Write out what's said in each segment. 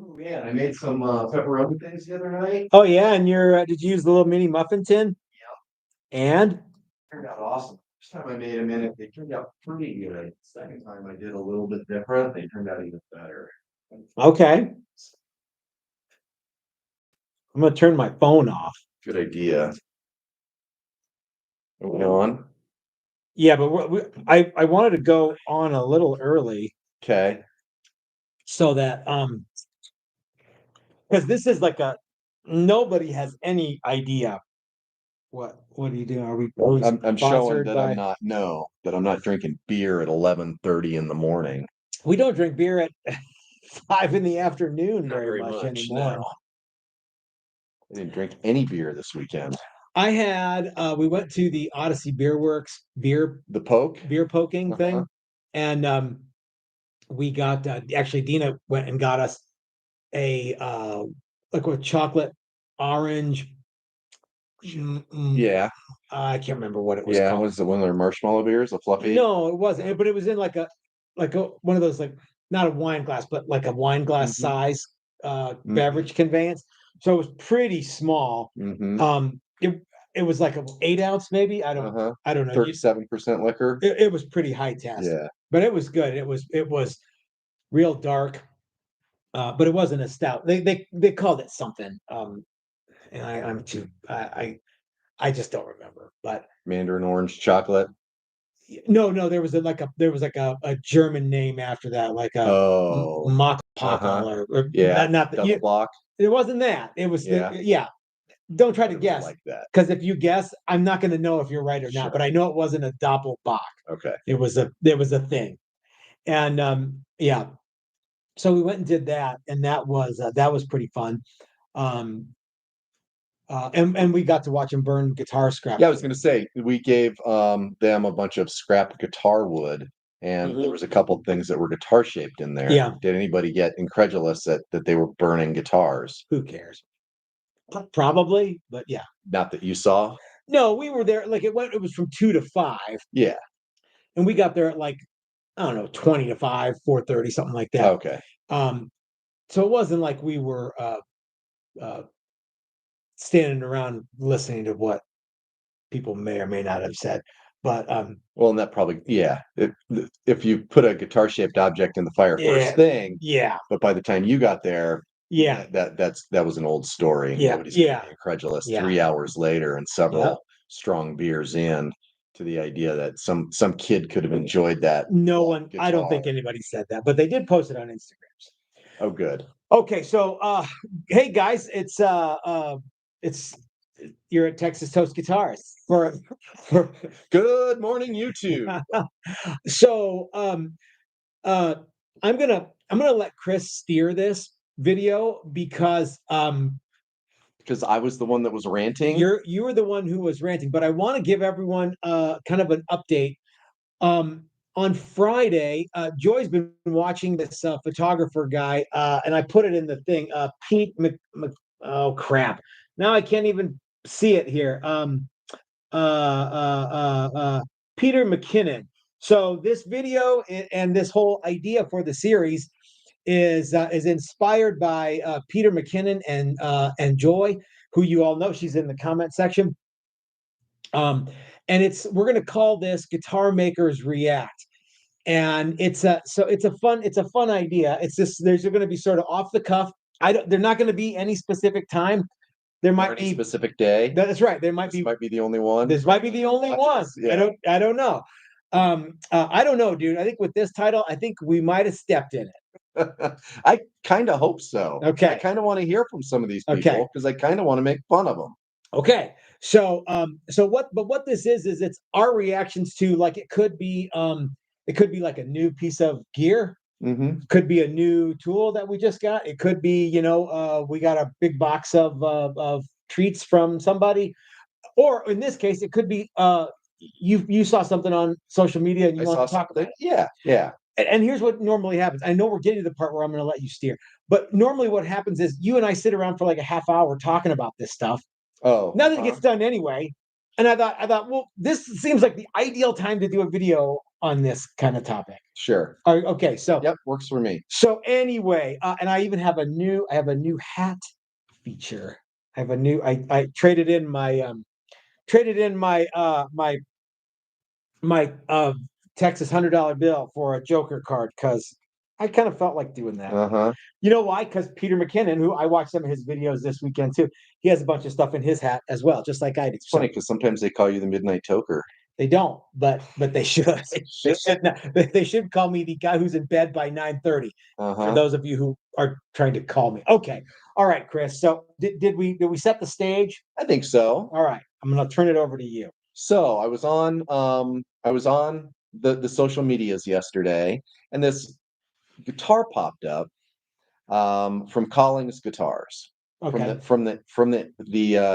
Oh man, I made some pepperoni things the other night. Oh yeah, and did you use the little mini muffin tin? And Turned out awesome. First time I made them in it, they turned out pretty good. Second time I did a little bit different. They turned out even better. okay, I'm gonna turn my phone off. Good idea. Are we on? Yeah, but I wanted to go on a little early Okay. so that because this is like a nobody has any idea what are you doing? I'm showing Sponsored that I'm by? not no, that I'm not drinking beer at 11:30 in the morning. We don't drink beer at 5 in the afternoon Not very very much much, anymore. no. I didn't drink any beer this weekend. I had we went to the Odyssey Beer Works The poke? beer poking Uh-huh. thing, and we got actually Dina went and got us a like a chocolate orange. Yeah. I can't remember what it was Yeah. called. Was it one of their marshmallow beers? A fluffy? No, it wasn't. But it was in like a one of those like not a wine glass, but like a wine glass Mhm. size Mhm. beverage conveyance. So it was pretty small. Mhm. It was like a 8 ounce maybe. Uh-huh. I don't know. 37% liquor. It was pretty high test, Yeah. but it was good. It was real dark, but it wasn't a stout. They called it something. And I'm too I just don't remember. But Mandarin orange chocolate. no, there was like a German name after that, like a Oh. Uh-huh. Machpapa or Yeah. not that Double you. block. It wasn't that. It was Yeah. yeah. Don't try I to don't really guess like that. because if you guess, I'm not going to know if you're right or not. Sure. But I know it wasn't a Doppelbock. Okay. There was a thing, and yeah. So we went and did that, and that was pretty fun. Um, and we got to watch him burn guitar scrap. Yeah, I was gonna say we gave them a bunch of scrap guitar wood, and there was a couple things that were guitar shaped in there. Yeah. Did anybody get incredulous that they were burning guitars? Who cares? Probably, but yeah. Not that you saw? No, we were there. Like it was from 2 to 5, Yeah. and we got there at like I don't know 20 to 5, 4:30, something like that. Okay. Um, so it wasn't like we were uh, standing around listening to what people may or may not have said. But Well, and that probably yeah. If you put a guitar shaped object in the fire first yeah, thing, yeah, but by the time you got there, yeah, that was an old story. yeah, Nobody's gonna yeah, be incredulous yeah, 3 hours later and yeah. several strong beers in to the idea that some kid could have enjoyed that No one, I don't guitar. think anybody said that, but they did post it on Instagram. Oh, good. Okay, so hey guys, it's you're at Texas Toast Guitars for Good morning, YouTube. so uh I'm gonna let Chris steer this video Because I was the one that was ranting. you were the one who was ranting, but I want to give everyone kind of an update. On Friday, Joy's been watching this photographer guy, and I put it in the thing. Oh crap! Now I can't even see it here. Peter McKinnon. So this video and this whole idea for the series is inspired by Peter McKinnon and Joy, who you all know. She's in the comment section. And we're going to call this Guitar Makers React, and it's a fun idea. It's just there's going to be sort of off the cuff. They're not going to be any specific time. There might be specific day. That's right. There This might be the only one. This might be the only one. Yeah. I don't know. I don't know, dude. I think with this title, I think we might have stepped in it. I kind of hope so. Okay. I kind of want to hear from some of these Okay. people because I kind of want to make fun of them. Okay. So what this is it's our reactions to, like, it could be like a new piece of gear. Mm-hmm. Could be a new tool that we just got. It could be, we got a big box of treats from somebody, or in this case, it could be you saw something on social media and you want to talk about it. Yeah. And here's what normally happens. I know we're getting to the part where I'm going to let you steer, but normally what happens is you and I sit around for like a half hour talking about this stuff. Oh, Nothing gets done anyway. And I thought, well, this seems like the ideal time to do a video on this kind of topic? Sure. Okay, so Yep, works for me. so anyway, and I even have a new hat feature. I have a new I traded in my Texas $100 bill for a Joker card because I kind of felt like doing that. Uh-huh. You know why? Because Peter McKinnon, who I watched some of his videos this weekend too, he has a bunch of stuff in his hat as well, just like I do. It's funny because sometimes they call you the Midnight Toker. They don't, but they should. They should not. They should call me the guy who's in bed by 9:30. For Uh-huh. those of you who are trying to call me. Okay. All right, Chris. So did we set the stage? I think so. All right. I'm gonna turn it over to you. So I was on the social medias yesterday, and this guitar popped up from Collings Guitars from Okay. the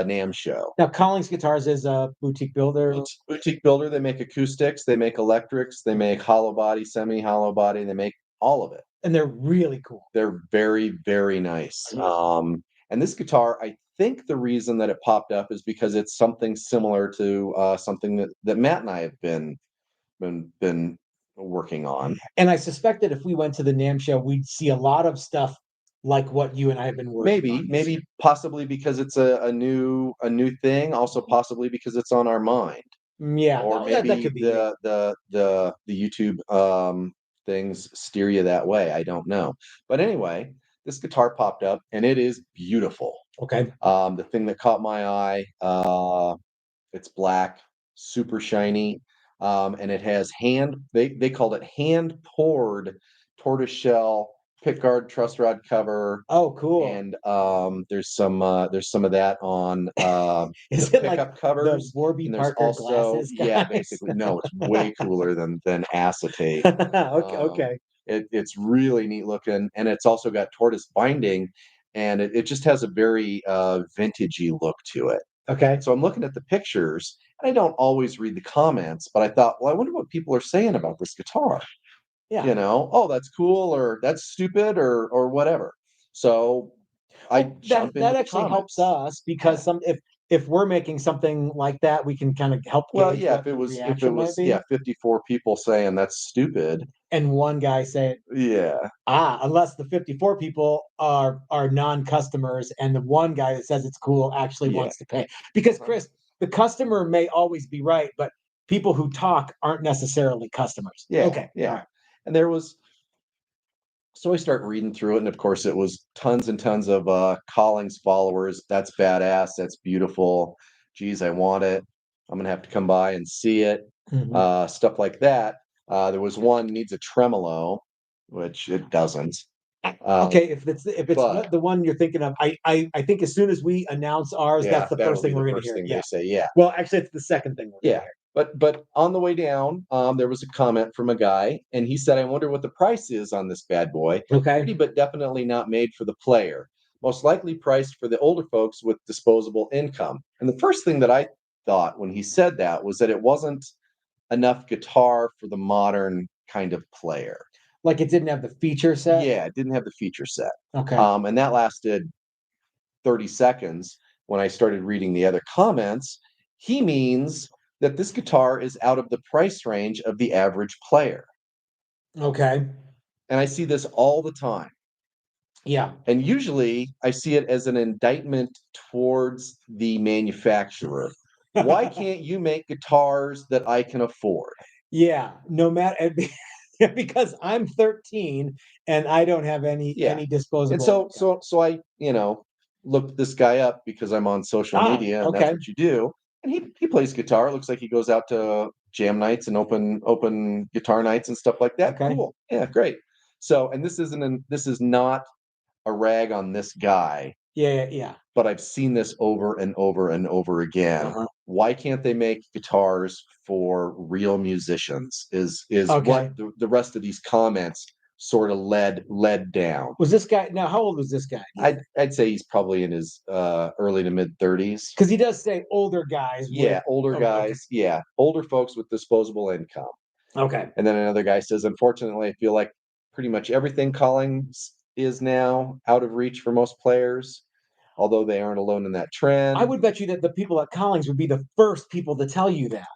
NAMM show. Now, Collings Guitars is a boutique builder. Boutique builder. They make acoustics, they make electrics, they make hollow body, semi-hollow body, they make all of it. And they're really cool. They're very, very nice. And this guitar, I think the reason that it popped up is because it's something similar to something that Matt and I have been working on. And I suspect that if we went to the NAMM show, we'd see a lot of stuff like what you and I have been working on. Maybe possibly because it's a new thing, also possibly because it's on our mind. Yeah, Or no, maybe that could be the YouTube things steer you that way. I don't know. But anyway, this guitar popped up and it is beautiful. okay. The thing that caught my eye, it's black, super shiny, and it has they called it hand poured tortoiseshell pickguard truss rod cover. Oh, cool. And there's some of that on Is the it like pickup the covers. Warby And there's Parker also, glasses, yeah, guys? basically, no, it's way cooler than acetate. Okay, okay. It's really neat looking, and it's also got tortoise binding, and it just has a very vintagey look to it. Okay. So I'm looking at the pictures, and I don't always read the comments, but I thought, well, I wonder what people are saying about this guitar. Yeah. You know, oh, that's cool, or that's stupid, or whatever. So I jump into That the actually helps comments. us because if we're making something like that, we can kind of help Well, gauge yeah, what the if it reaction might was be. 54 people saying that's stupid. And one guy saying, Yeah. unless the 54 people are non-customers and the one guy that says it's cool actually Yeah. wants to pay. Because Chris, the customer may always be right, but people who talk aren't necessarily customers. Yeah. Okay. Yeah. All right. And so I start reading through it, and of course it was tons and tons of Collings followers. That's badass, that's beautiful. Geez, I want it. I'm gonna have to come by and see it. Mhm. Stuff like that. There was one needs a tremolo, which it doesn't. Okay, if it's But the one you're thinking of, I think as soon as we announce ours, yeah, that's the that'll first be thing the we're going to first hear. thing Yeah. they say. Yeah. Well, actually, it's the second thing we're going Yeah. to hear. But on the way down, there was a comment from a guy, and he said, "I wonder what the price is on this bad boy. Okay. Pretty, but definitely not made for the player. Most likely priced for the older folks with disposable income." And the first thing that I thought when he said that was that it wasn't enough guitar for the modern kind of player. Like it didn't have the feature set. Yeah, it didn't have the feature set. Okay. And that lasted 30 seconds. When I started reading the other comments, he means that this guitar is out of the price range of the average player. Okay. And I see this all the time. Yeah. And usually I see it as an indictment towards the manufacturer. Why can't you make guitars that I can afford? Yeah. No matter because I'm 13 and I don't have any Yeah. disposable And so income. I, looked this guy up because I'm on social media and that's Okay. what you do. And he plays guitar. It looks like he goes out to jam nights and open guitar nights and stuff like that. Okay. Cool. Yeah, great. So, and this is not a rag on this guy, Yeah, yeah. but I've seen this over and over and over again. Uh-huh. Why can't they make guitars for real musicians? Is Okay. what the rest of these comments sort of led down. Was this guy now? How old was this guy? I'd say he's probably in his early to mid 30s. Because he does say older guys. Yeah, older Okay. guys. Yeah, older folks with disposable income. Okay. And then another guy says, "Unfortunately, I feel like pretty much everything Collings is now out of reach for most players, although they aren't alone in that trend." I would bet you that the people at Collins would be the first people to tell you that.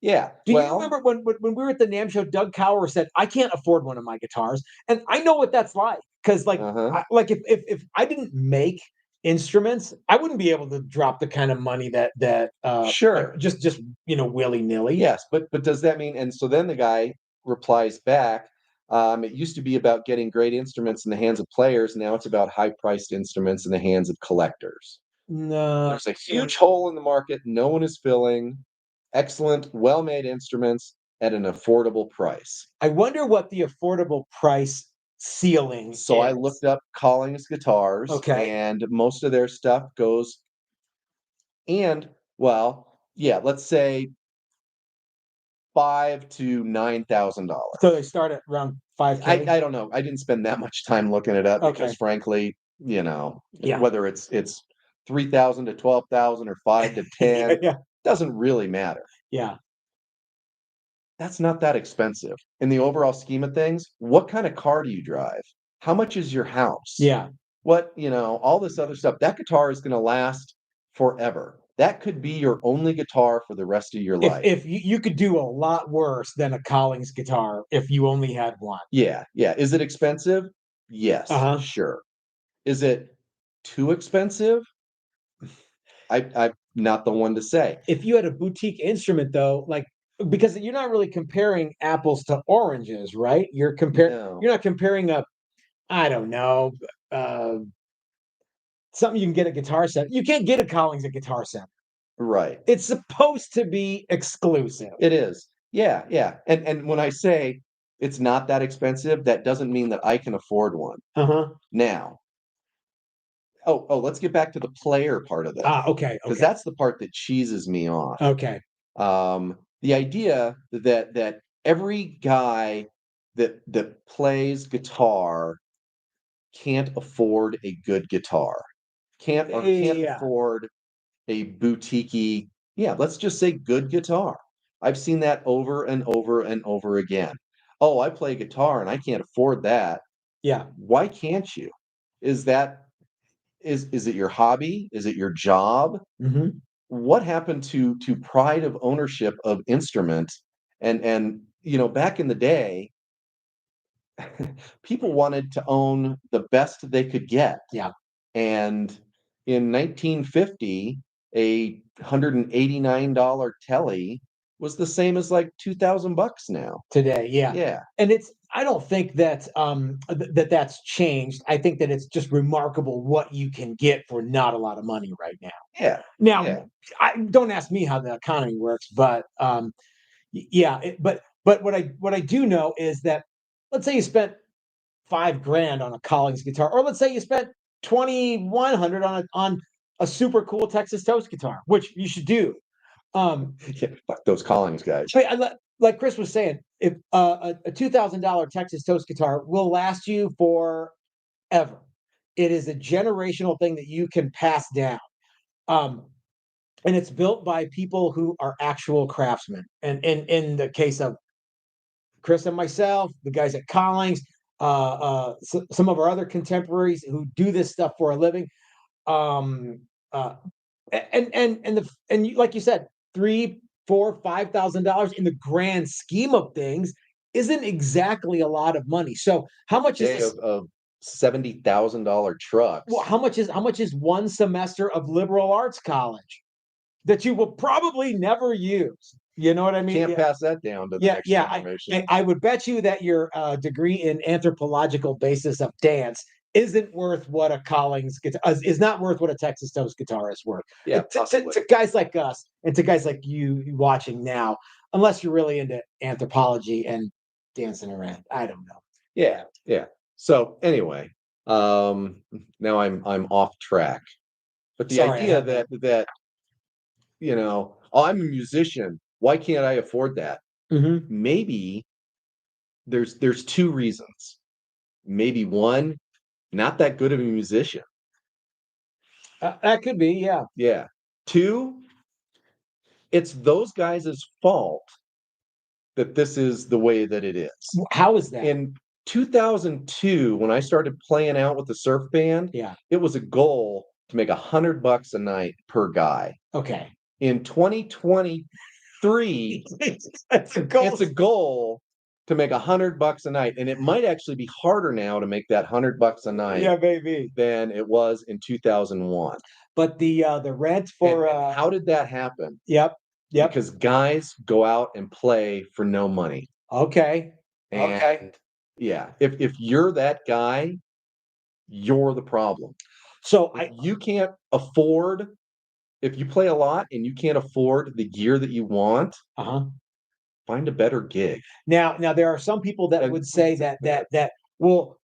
Yeah. Do you Well, remember when we were at the NAMM show, Doug Cower said, "I can't afford one of my guitars," and I know what that's like because, uh-huh. like if I didn't make instruments, I wouldn't be able to drop the kind of money that like Sure. just willy nilly. Yes, but does that mean, and so then the guy replies back, it used to be about getting great instruments in the hands of players. Now it's about high-priced instruments in the hands of collectors. No, There's a huge hole in the market no one is filling. Excellent, well-made instruments at an affordable price. I wonder what the affordable price ceiling So I is. looked up Collings guitars, Okay, and most of their stuff goes, and well, yeah, let's say $5,000 to $9,000. so they start at around five I k. I don't know. I didn't spend that much time looking it up because Okay, frankly, yeah, whether it's 3,000 to 12,000 or 5 to yeah, 10 yeah, doesn't really matter. yeah, That's not that expensive. In the overall scheme of things, what kind of car do you drive? How much is your house? yeah. All this other stuff. That guitar is going to last forever. That could be your only guitar for the rest of your life. If you could do a lot worse than a Collings guitar if you only had one. Yeah, yeah. Is it expensive? Yes, Uh-huh. sure. Is it too expensive? I'm not the one to say. If you had a boutique instrument though, like because you're not really comparing apples to oranges, right? No, You're not comparing a I don't know, uh something you can get a guitar set. You can't get a Collings at Guitar Center. right. It's supposed to be exclusive. It is. Yeah, yeah. And when I say it's not that expensive, that doesn't mean that I can afford one. Uh-huh. Now, let's get back to the player part of this, Okay, because okay, that's the part that cheeses me off. okay. The idea that every guy that plays guitar can't afford a good guitar, can't Yeah. afford a boutique yeah, let's just say good guitar. I've seen that over and over and over again. "Oh, I play guitar and I can't afford that." Yeah. Why can't you? Is that is it your hobby? Is it your job? Mhm. What happened to pride of ownership of instrument? And back in the day, people wanted to own the best they could get. Yeah. And in 1950, a $189 telly was the same as like 2,000 bucks now. Today, yeah. Yeah. And it's I don't think that that's changed. I think that it's just remarkable what you can get for not a lot of money right now. Yeah. Now, Yeah. I don't ask me how the economy works, but yeah, but what I do know is that let's say you spent 5 grand on a Collins guitar, or let's say you spent 2,100 on a super cool Texas Toast guitar, which you should do. Um, Yeah. Fuck those Collings guys. but like Chris was saying, if a $2,000 Texas Toast guitar will last you forever, it is a generational thing that you can pass down. Um, and it's built by people who are actual craftsmen. And in the case of Chris and myself, the guys at Collings, some of our other contemporaries who do this stuff for a living, um, uh, like you said, 3, 4, $5,000 in the grand scheme of things isn't exactly a lot of money. So how much is Day this? of $70,000 Well, trucks. how much is one semester of liberal arts college that you will probably never use? You know what I mean? Can't Yeah, pass that down to the yeah, next yeah. generation. I would bet you that your degree in anthropological basis of dance isn't worth what a Collings guitar is not worth what a Texas Toast guitar is worth. Yeah, To possibly. guys like us and to guys like you watching now, unless you're really into anthropology and dancing around. I don't know. Yeah, yeah. So anyway, um, now I'm off track. But the Sorry, I idea had that. that "Oh, I'm a musician. Why can't I afford that?" Hmm. Maybe there's two reasons. Maybe one, not that good of a musician. That could be, yeah. Yeah. Two, it's those guys' fault that this is the way that it is. How is that? In 2002, when I started playing out with the surf band, Yeah. it was a goal to make $100 a night per guy. Okay. In 2023, 3, That's a goal. it's a goal to make $100 a night, and it might actually be harder now to make that $100 a night Yeah, maybe. than it was in 2001. But the rent for And how did that happen? yep. Because guys go out and play for no money. Okay. And yeah, if you're that guy, you're the problem. So If you can't afford, if you play a lot and you can't afford the gear that you want, find a better gig. Now there are some people that would say that well,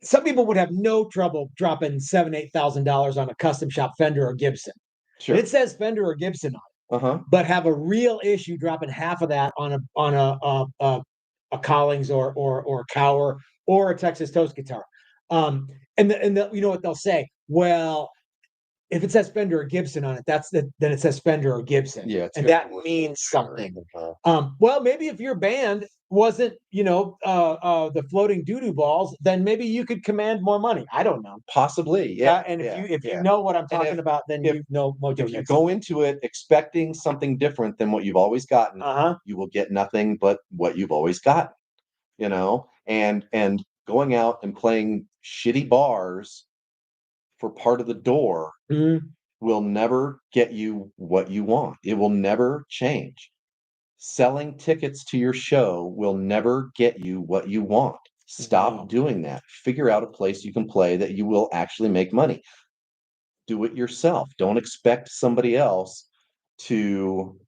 some people would have no trouble dropping $7,000-8,000 on a custom shop Fender or Gibson. Sure. It says Fender or Gibson on it, but have a real issue dropping half of that on a Collings or Cower or a Texas Toast guitar. And you know what they'll say? Well, if it says Fender or Gibson on it, then it says Fender or Gibson. Yeah, and that means something. Well, maybe if your band wasn't, the floating doo-doo balls, then maybe you could command more money. I don't know. Possibly, yeah. And if you know what I'm talking about, then you know Mojo. If you go into it expecting something different than what you've always gotten, you will get nothing but what you've always gotten. And going out and playing shitty bars for part of the door will never get you what you want. It will never change. Selling tickets to your show will never get you what you want. Stop doing that. Figure out a place you can play that you will actually make money. Do it yourself. Don't expect somebody else to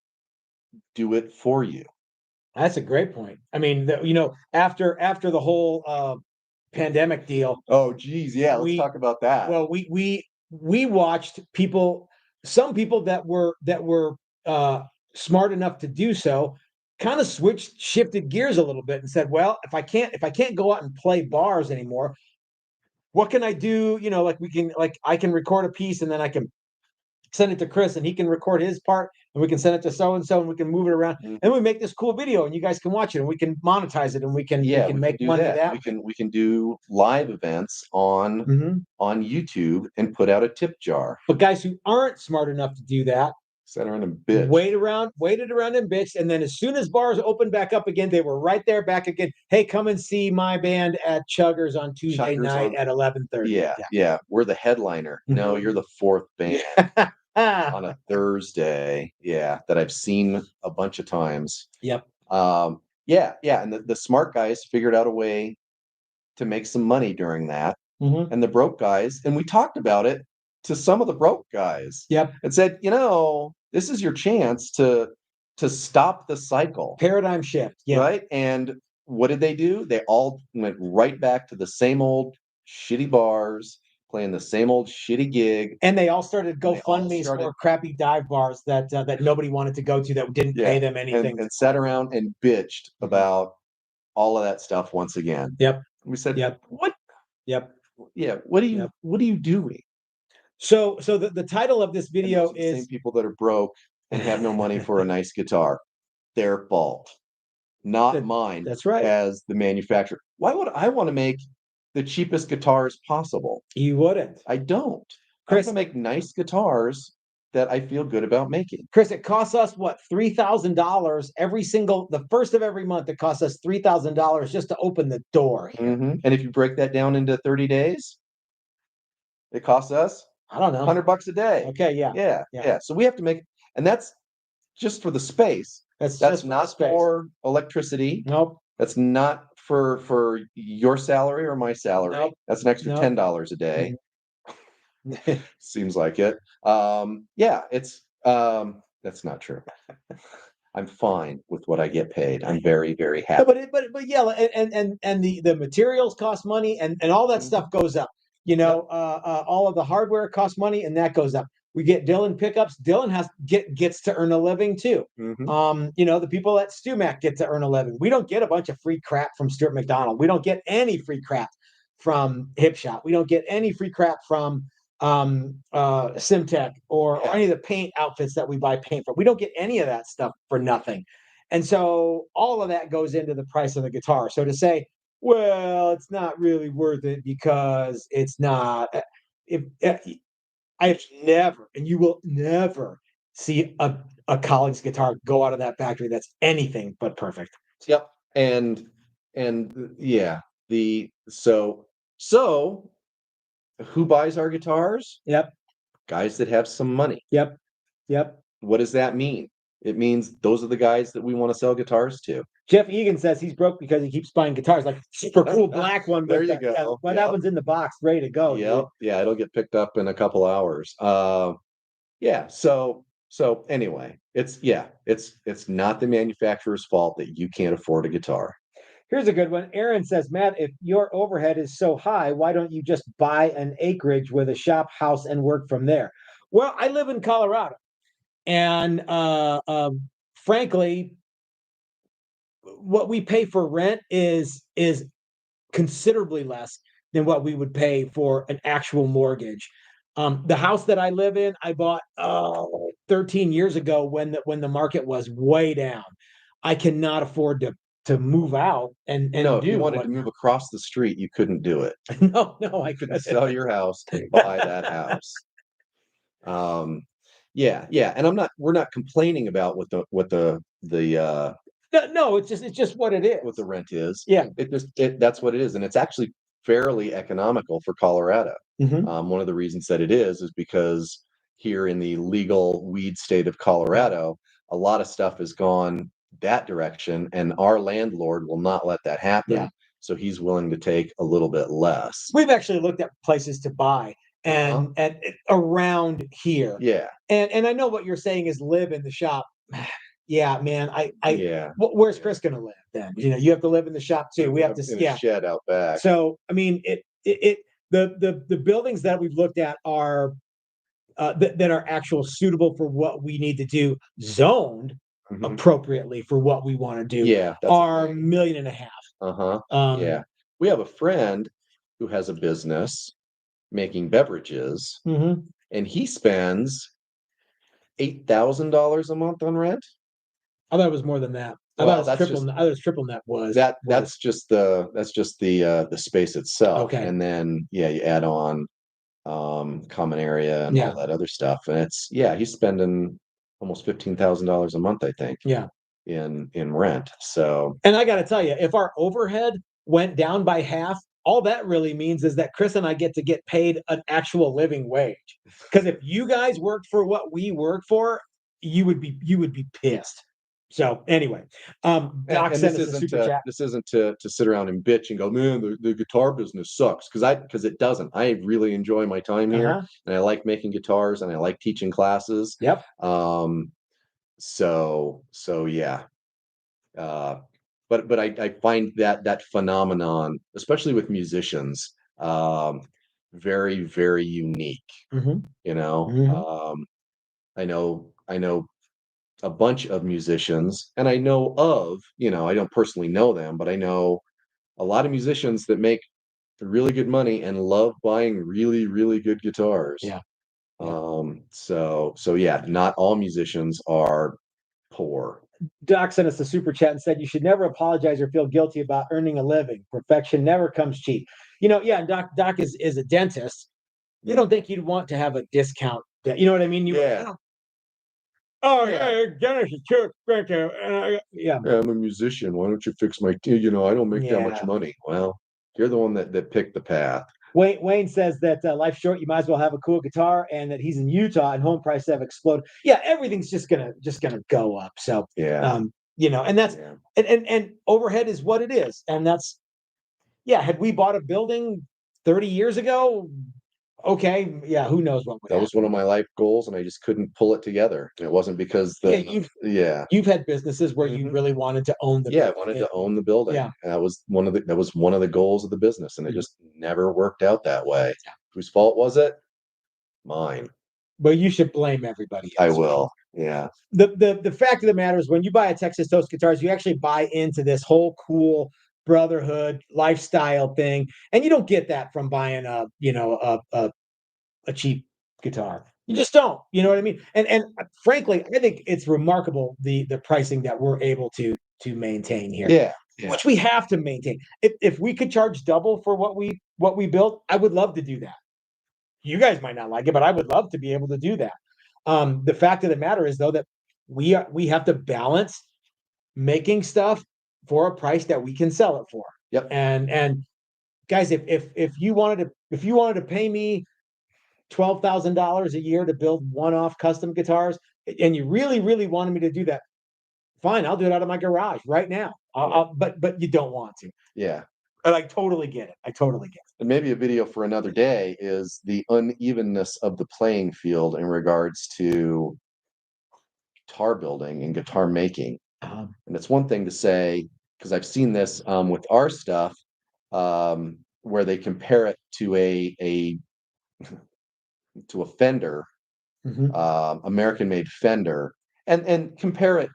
do it for you. That's a great point. I mean, after the whole pandemic deal. Oh, geez, yeah. Let's talk about that. Well, we watched people, some people that were smart enough to do so, kind of shifted gears a little bit and said, well, if I can't go out and play bars anymore, what can I do? I can record a piece and then I can send it to Chris and he can record his part and we can send it to so and so and we can move it around and we make this cool video and you guys can watch it and we can monetize it and we can make money that we can do live events on YouTube and put out a tip jar. But guys who aren't smart enough to do that sat around and bitched. Waited around and bitched, and then as soon as bars opened back up again, they were right there back again. Hey, come and see my band at Chuggers on Tuesday night at 11:30. Yeah, we're the headliner. No, you're the fourth band on a Thursday. Yeah, that I've seen a bunch of times. Yep. And the smart guys figured out a way to make some money during that, and the broke guys, and we talked about it to some of the broke guys. Yep. And said, this is your chance to stop the cycle. Paradigm shift. Yeah. Right. And what did they do? They all went right back to the same old shitty bars, playing the same old shitty gig. And they all started GoFundMe's for crappy dive bars that nobody wanted to go to, that didn't pay them anything. And sat around and bitched about all of that stuff once again. Yep. We said, what? Yep. Yeah. What are you doing? So the title of this video is the same people that are broke and have no money for a nice guitar. Their fault, not mine. That's right. As the manufacturer. Why would I want to make the cheapest guitars possible? You wouldn't. I don't. Chris, I want to make nice guitars that I feel good about making. Chris, it costs us what, $3,000 the first of every month. It costs us $3,000 just to open the door here. And if you break that down into 30 days, it costs us, I don't know, $100 a day. Okay, yeah. So we have to make, and that's just for the space. That's not for electricity. Nope. That's not for your salary or my salary. Nope. That's an extra $10 a day. Seems like it. It's that's not true. I'm fine with what I get paid. I'm very, very happy. But yeah, and the materials cost money and all that stuff goes up. All of the hardware costs money and that goes up. We get Dylan pickups. Dylan gets to earn a living too. The people at StuMac get to earn a living. We don't get a bunch of free crap from Stuart McDonald. We don't get any free crap from Hipshot. We don't get any free crap from Simtech or any of the paint outfits that we buy paint from. We don't get any of that stuff for nothing. And so all of that goes into the price of the guitar. So to say, well, it's not really worth it because it's not. I've never, and you will never see a colleague's guitar go out of that factory that's anything but perfect. Yep. And yeah, so who buys our guitars? Yep. Guys that have some money. Yep. Yep. What does that mean? It means those are the guys that we want to sell guitars to. Jeff Egan says he's broke because he keeps buying guitars, like super cool black one. There with you the, go. well, Yep. that one's in the box, ready to go. Yep. Dude. Yeah, it'll get picked up in a couple hours. Yeah. So anyway, it's not the manufacturer's fault that you can't afford a guitar. Here's a good one. Aaron says, Matt, if your overhead is so high, why don't you just buy an acreage with a shop house and work from there? Well, I live in Colorado, and frankly, what we pay for rent is considerably less than what we would pay for an actual mortgage. The house that I live in, I bought 13 years ago when the market was way down. I cannot afford to move out and No, if do you wanted to move across the street, you couldn't do it. no, I You couldn't couldn't. sell your house and buy that house. Yeah, and we're not complaining about what the No, it's just what it is. what the rent is. Yeah. That's what it is, and it's actually fairly economical for Colorado. Mhm. One of the reasons that it is because here in the legal weed state of Colorado, a lot of stuff has gone that direction, and our landlord will not let that happen. Yeah. So he's willing to take a little bit less. We've actually looked at places to buy and around here. Yeah. And I know what you're saying is live in the shop. Yeah, man. Yeah. Where's Chris going to live then? You have to live in the shop too. We have to, in a shed out back. So, I mean, the buildings that we've looked at are that are actual suitable for what we need to do, zoned appropriately for what we want to do. Yeah, are $1.5 million. Yeah. We have a friend who has a business making beverages, and he spends $8,000 a month on rent. I thought it was more than that. Well, I thought it was triple net was that's just the space itself. Okay. And then you add on common area and all that other stuff. And he's spending almost $15,000 a month, I think. Yeah. In rent. So, and I got to tell you, if our overhead went down by half, all that really means is that Chris and I get to get paid an actual living wage. Because if you guys worked for what we work for, you would be pissed. So anyway, Doc sent us a super chat. This isn't to sit around and bitch and go, man, the guitar business sucks, because it doesn't. I really enjoy my time here, and I like making guitars, and I like teaching classes. Yep. So yeah. But I find that phenomenon, especially with musicians, very, very unique. I know a bunch of musicians, and I know I don't personally know them, but I know a lot of musicians that make really good money and love buying really, really good guitars. Yeah. So yeah, not all musicians are poor. Doc sent us a super chat and said, you should never apologize or feel guilty about earning a living. Perfection never comes cheap. Yeah, Doc is a dentist. You don't think you'd want to have a discount. You know what I mean? Dentist is too expensive. Yeah, I'm a musician. Why don't you fix my teeth? I don't make that much money. Well, you're the one that picked the path. Wayne says that life's short. You might as well have a cool guitar, and that he's in Utah and home prices have exploded. Yeah, everything's just gonna go up. So and that's and overhead is what it is, and that's had we bought a building 30 years ago, okay, who knows what would that was one of my life goals, and I just couldn't pull it together. It wasn't because you've had businesses where you really wanted to own the building. I wanted to own the building. Yeah, and that was one of the goals of the business, and it just never worked out that way. Whose fault was it? Mine. But you should blame everybody else. I will. Yeah. The fact of the matter is, when you buy a Texas Toast Guitars, you actually buy into this whole cool brotherhood lifestyle thing, and you don't get that from buying a cheap guitar. You just don't. You know what I mean? And frankly, I think it's remarkable the pricing that we're able to maintain here. Yeah. Which we have to maintain. If we could charge double for what we built, I would love to do that. You guys might not like it, but I would love to be able to do that. The fact of the matter is, though, that we have to balance making stuff for a price that we can sell it for. Yep. And guys, if you wanted to pay me $12,000 a year to build one-off custom guitars, and you really, really wanted me to do that, fine, I'll do it out of my garage right now. But you don't want to. Yeah. And I totally get it. I totally get it. And maybe a video for another day is the unevenness of the playing field in regards to guitar building and guitar making. And it's one thing to say, because I've seen this with our stuff, where they compare it to a Fender, American-made Fender, and compare it,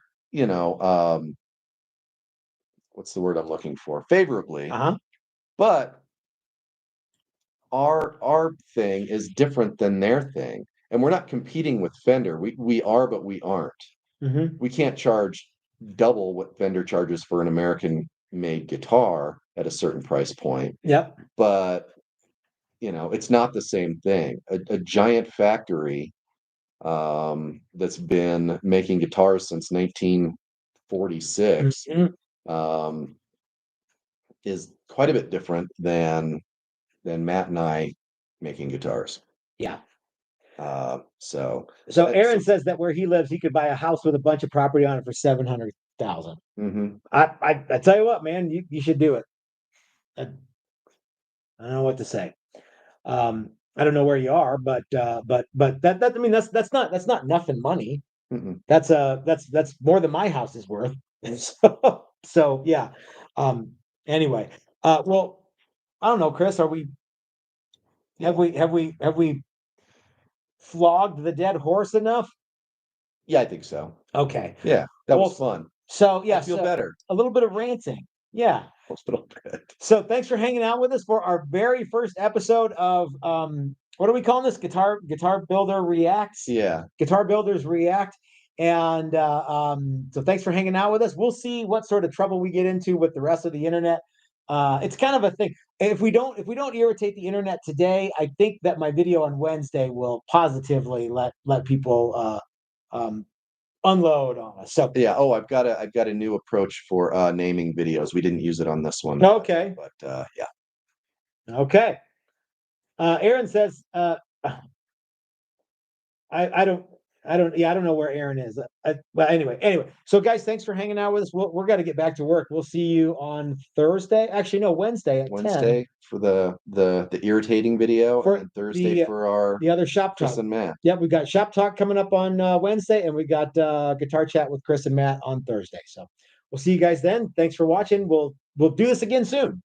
what's the word I'm looking for? Favorably. But our thing is different than their thing, and we're not competing with Fender. We are, but we aren't. We can't charge double what Fender charges for an American-made guitar at a certain price point. Yep. But it's not the same thing. A giant factory that's been making guitars since 1946 is quite a bit different than Matt and I making guitars. Yeah. So Aaron says that where he lives, he could buy a house with a bunch of property on it for $700,000. I tell you what, man, you should do it. I don't know what to say. I don't know where you are, but that I mean that's not nothing money. That's more than my house is worth. So yeah. Anyway, well, I don't know, Chris. Have we flogged the dead horse enough? Yeah, I think so. Okay. Yeah, that was fun. So yeah, I feel better. A little bit of ranting. Yeah. A little bit. So thanks for hanging out with us for our very first episode of what are we calling this? Guitar Builder Reacts. Yeah. Guitar Builders React. And so thanks for hanging out with us. We'll see what sort of trouble we get into with the rest of the internet. It's kind of a thing. If we don't irritate the internet today, I think that my video on Wednesday will positively let people unload on us. So yeah. Oh, I've got a new approach for naming videos. We didn't use it on this one. Okay. But yeah. Okay. Aaron says, I don't know where Aaron is. But anyway. So guys, thanks for hanging out with us. We're got to get back to work. We'll see you on Thursday. Actually, no, Wednesday at 10. For the irritating video, and Thursday for the other shop talk. Chris and Matt. Yep, we got shop talk coming up on Wednesday, and we got guitar chat with Chris and Matt on Thursday. So we'll see you guys then. Thanks for watching. We'll do this again soon.